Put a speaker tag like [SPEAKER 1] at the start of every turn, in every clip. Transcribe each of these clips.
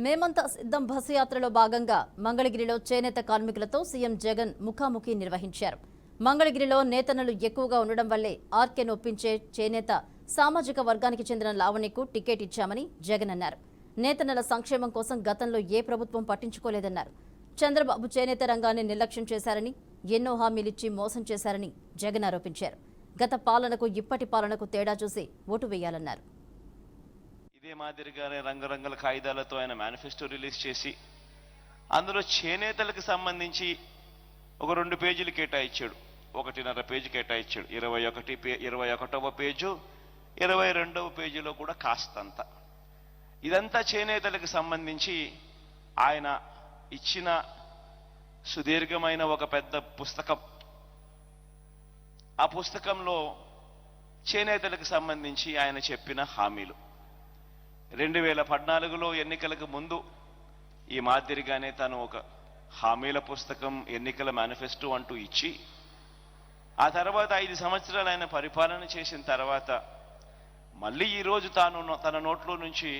[SPEAKER 1] మేమంతా సిద్ధం బస్సు యాత్రలో భాగంగా మంగళగిరిలో చేనేత కార్మికులతో సీఎం జగన్ ముఖాముఖి నిర్వహించారు. మంగళగిరిలో నేతన్నలు ఎక్కువగా ఉండడం వల్లే ఆర్కేను ఒప్పించే చేనేత సామాజిక వర్గానికి చెందిన లావణ్యకు టికెట్ ఇచ్చామని జగన్ అన్నారు. నేతన్నల సంక్షేమం కోసం గతంలో ఏ ప్రభుత్వం పట్టించుకోలేదన్నారు. చంద్రబాబు చేనేత రంగాన్ని నిర్లక్ష్యం చేశారని, ఎన్నో హామీలిచ్చి మోసం చేశారని జగన్ ఆరోపించారు. గత పాలనకు ఇప్పటి పాలనకు తేడా చూసి ఓటు వేయాలన్నారు.
[SPEAKER 2] ఇదే మాదిరిగానే రంగురంగుల కాగితాలతో ఆయన మేనిఫెస్టో రిలీజ్ చేసి అందులో చేనేతలకు సంబంధించి ఒక 2 పేజీలు కేటాయించాడు, 1.5 పేజీ కేటాయించాడు. 21వ పేజు 22వ పేజీలో కూడా కాస్తంత. ఇదంతా చేనేతలకు సంబంధించి ఆయన ఇచ్చిన సుదీర్ఘమైన ఒక పెద్ద పుస్తకం. ఆ పుస్తకంలో చేనేతలకు సంబంధించి ఆయన చెప్పిన హామీలు 2014లో ఎన్నికలకు ముందు ఈ మాదిరిగానే తాను ఒక హామీల పుస్తకం, ఎన్నికల మేనిఫెస్టో అంటూ ఇచ్చి, ఆ తర్వాత 5 సంవత్సరాలు ఆయన పరిపాలన చేసిన తర్వాత మళ్ళీ ఈరోజు తన నోట్లో నుంచి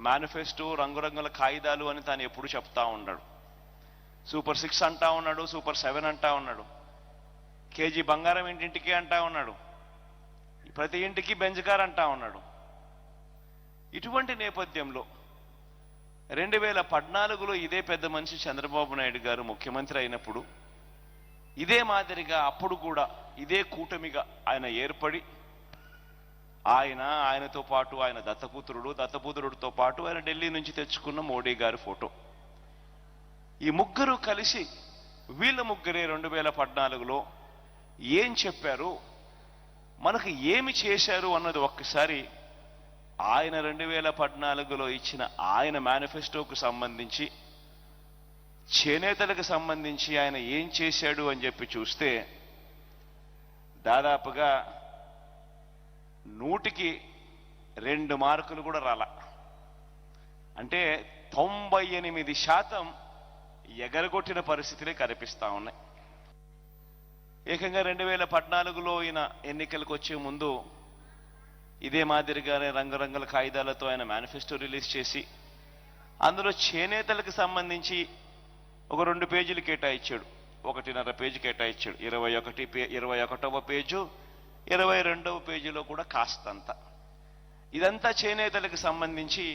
[SPEAKER 2] మేనిఫెస్టో, రంగురంగుల కాగితాలు అని తాను ఎప్పుడు చెప్తా ఉన్నాడు. సూపర్ 6 అంటా ఉన్నాడు, సూపర్ 7 అంటా ఉన్నాడు, కేజీ బంగారం ఇంటింటికి అంటా ఉన్నాడు, ప్రతి ఇంటికి బెంజ్ కార్ అంటా ఉన్నాడు. ఇటువంటి నేపథ్యంలో 2014లో ఇదే పెద్ద మనిషి చంద్రబాబు నాయుడు గారు ముఖ్యమంత్రి అయినప్పుడు ఇదే మాదిరిగా అప్పుడు కూడా ఇదే కూటమిగా ఆయన ఏర్పడి ఆయనతో పాటు ఆయన దత్తపుత్రుడితో పాటు ఆయన ఢిల్లీ నుంచి తెచ్చుకున్న మోడీ గారి ఫోటో, ఈ ముగ్గురు కలిసి వీళ్ళ ముగ్గురే 2014లో ఏం చెప్పారు, మనకు ఏమి చేశారు అన్నది ఒక్కసారి ఆయన 2014లో ఇచ్చిన ఆయన మేనిఫెస్టోకు సంబంధించి, చేనేతలకు సంబంధించి ఆయన ఏం చేశాడు అని చెప్పి చూస్తే దాదాపుగా 100కి 2 మార్కులు కూడా రాల. అంటే 98% ఎగరగొట్టిన పరిస్థితులే కనిపిస్తా ఉన్నాయి. ఏకంగా 2014లో ఈయన ఎన్నికలకు వచ్చే ముందు ఇదే మాదిరిగానే రంగురంగుల కాగితాలతో ఆయన మేనిఫెస్టో రిలీజ్ చేసి అందులో చేనేతలకు సంబంధించి ఒక 2 పేజీలు కేటాయించాడు, 1.5 పేజీ కేటాయించాడు. 21వ పేజు 22వ పేజీలో కూడా కాస్తంత. ఇదంతా చేనేతలకు సంబంధించి